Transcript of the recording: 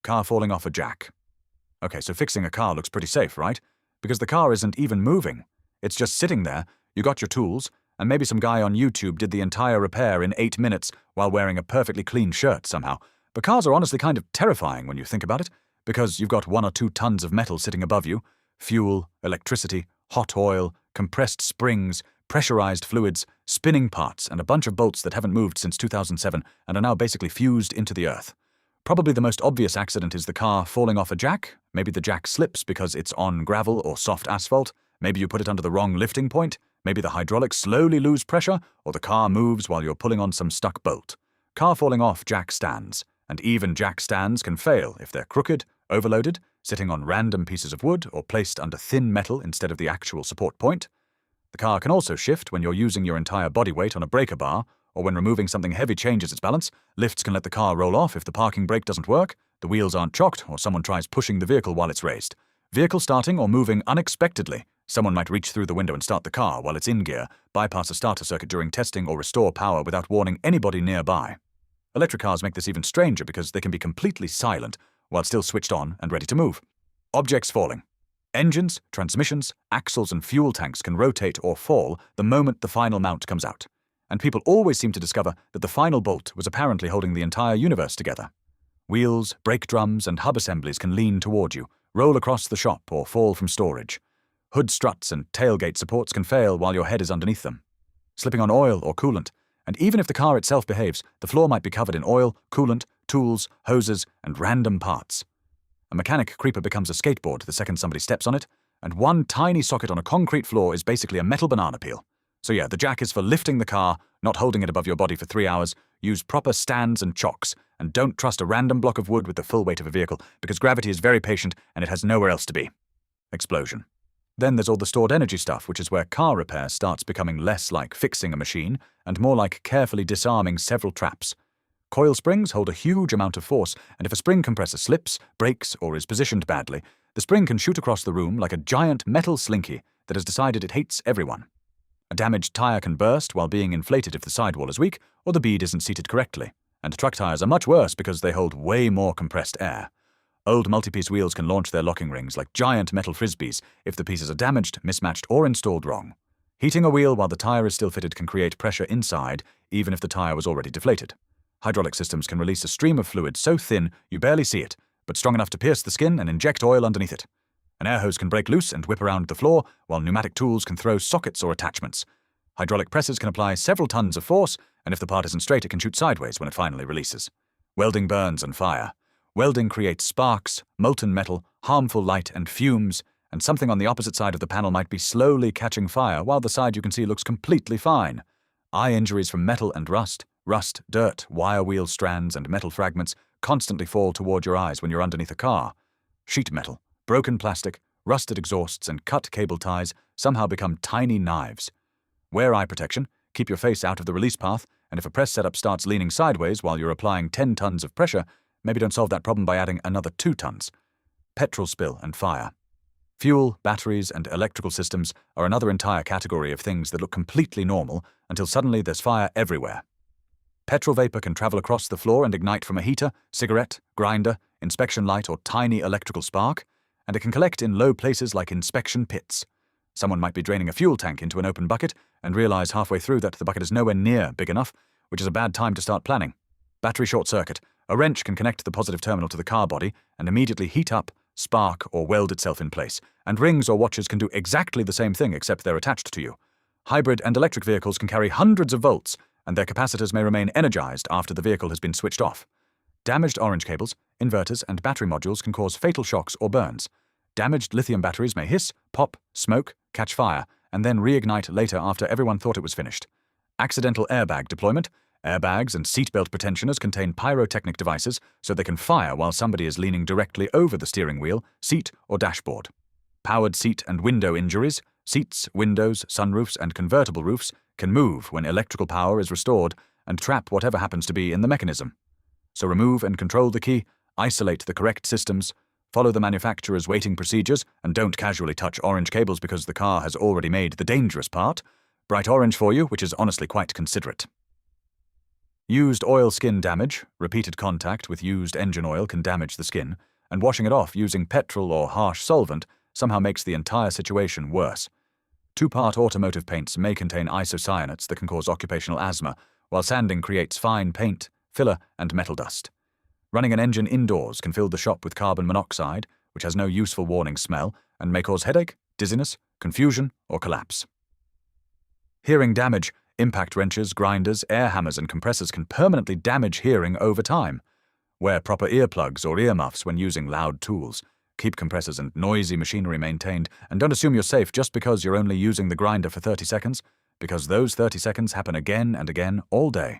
Car falling off a jack. Okay, so fixing a car looks pretty safe, right? Because the car isn't even moving. It's just sitting there, you got your tools, and maybe some guy on YouTube did the entire repair in 8 minutes while wearing a perfectly clean shirt somehow. But cars are honestly kind of terrifying when you think about it, because you've got 1 or 2 tons of metal sitting above you, fuel, electricity, hot oil, compressed springs, pressurized fluids, spinning parts, and a bunch of bolts that haven't moved since 2007 and are now basically fused into the earth. Probably the most obvious accident is the car falling off a jack. Maybe the jack slips because it's on gravel or soft asphalt. Maybe you put it under the wrong lifting point. Maybe the hydraulics slowly lose pressure, or the car moves while you're pulling on some stuck bolt. Car falling off jack stands, and even jack stands can fail if they're crooked, overloaded, sitting on random pieces of wood, or placed under thin metal instead of the actual support point. The car can also shift when you're using your entire body weight on a breaker bar, or when removing something heavy changes its balance. Lifts can let the car roll off if the parking brake doesn't work, the wheels aren't chocked, or someone tries pushing the vehicle while it's raised. Vehicle starting or moving unexpectedly. Someone might reach through the window and start the car while it's in gear, bypass a starter circuit during testing, or restore power without warning anybody nearby. Electric cars make this even stranger because they can be completely silent while still switched on and ready to move. Objects falling. Engines, transmissions, axles, and fuel tanks can rotate or fall the moment the final mount comes out. And people always seem to discover that the final bolt was apparently holding the entire universe together. Wheels, brake drums, and hub assemblies can lean toward you, roll across the shop, or fall from storage. Hood struts and tailgate supports can fail while your head is underneath them. Slipping on oil or coolant, and even if the car itself behaves, the floor might be covered in oil, coolant, tools, hoses, and random parts. A mechanic creeper becomes a skateboard the second somebody steps on it, and one tiny socket on a concrete floor is basically a metal banana peel. So yeah, the jack is for lifting the car, not holding it above your body for 3 hours. Use proper stands and chocks, and don't trust a random block of wood with the full weight of a vehicle, because gravity is very patient and it has nowhere else to be. Explosion. Then there's all the stored energy stuff, which is where car repair starts becoming less like fixing a machine and more like carefully disarming several traps. Coil springs hold a huge amount of force, and if a spring compressor slips, breaks, or is positioned badly, the spring can shoot across the room like a giant metal slinky that has decided it hates everyone. A damaged tire can burst while being inflated if the sidewall is weak or the bead isn't seated correctly, and truck tires are much worse because they hold way more compressed air. Old multi-piece wheels can launch their locking rings like giant metal frisbees if the pieces are damaged, mismatched, or installed wrong. Heating a wheel while the tire is still fitted can create pressure inside, even if the tire was already deflated. Hydraulic systems can release a stream of fluid so thin you barely see it, but strong enough to pierce the skin and inject oil underneath it. An air hose can break loose and whip around the floor, while pneumatic tools can throw sockets or attachments. Hydraulic presses can apply several tons of force, and if the part isn't straight, it can shoot sideways when it finally releases. Welding burns and fire. Welding creates sparks, molten metal, harmful light, and fumes, and something on the opposite side of the panel might be slowly catching fire while the side you can see looks completely fine. Eye injuries from metal and rust, dirt, wire wheel strands, and metal fragments constantly fall toward your eyes when you're underneath a car. Sheet metal, broken plastic, rusted exhausts, and cut cable ties somehow become tiny knives. Wear eye protection, keep your face out of the release path, and if a press setup starts leaning sideways while you're applying 10 tons of pressure, maybe don't solve that problem by adding another 2 tons. Petrol spill and fire. Fuel, batteries, and electrical systems are another entire category of things that look completely normal until suddenly there's fire everywhere. Petrol vapor can travel across the floor and ignite from a heater, cigarette, grinder, inspection light, or tiny electrical spark, and it can collect in low places like inspection pits. Someone might be draining a fuel tank into an open bucket and realize halfway through that the bucket is nowhere near big enough, which is a bad time to start planning. Battery short circuit. A wrench can connect the positive terminal to the car body and immediately heat up, spark, or weld itself in place, and rings or watches can do exactly the same thing except they're attached to you. Hybrid and electric vehicles can carry hundreds of volts, and their capacitors may remain energized after the vehicle has been switched off. Damaged orange cables, inverters, and battery modules can cause fatal shocks or burns. Damaged lithium batteries may hiss, pop, smoke, catch fire, and then reignite later after everyone thought it was finished. Accidental airbag deployment. Airbags and seatbelt pretensioners contain pyrotechnic devices so they can fire while somebody is leaning directly over the steering wheel, seat, or dashboard. Powered seat and window injuries. Seats, windows, sunroofs, and convertible roofs can move when electrical power is restored and trap whatever happens to be in the mechanism. So remove and control the key, isolate the correct systems, follow the manufacturer's weighting procedures, and don't casually touch orange cables because the car has already made the dangerous part. Bright orange for you, which is honestly quite considerate. Used oil skin damage, repeated contact with used engine oil can damage the skin, and washing it off using petrol or harsh solvent somehow makes the entire situation worse. Two-part automotive paints may contain isocyanates that can cause occupational asthma, while sanding creates fine paint, filler, and metal dust. Running an engine indoors can fill the shop with carbon monoxide, which has no useful warning smell, and may cause headache, dizziness, confusion, or collapse. Hearing damage. Impact wrenches, grinders, air hammers, and compressors can permanently damage hearing over time. Wear proper earplugs or earmuffs when using loud tools. Keep compressors and noisy machinery maintained, and don't assume you're safe just because you're only using the grinder for 30 seconds, because those 30 seconds happen again and again all day.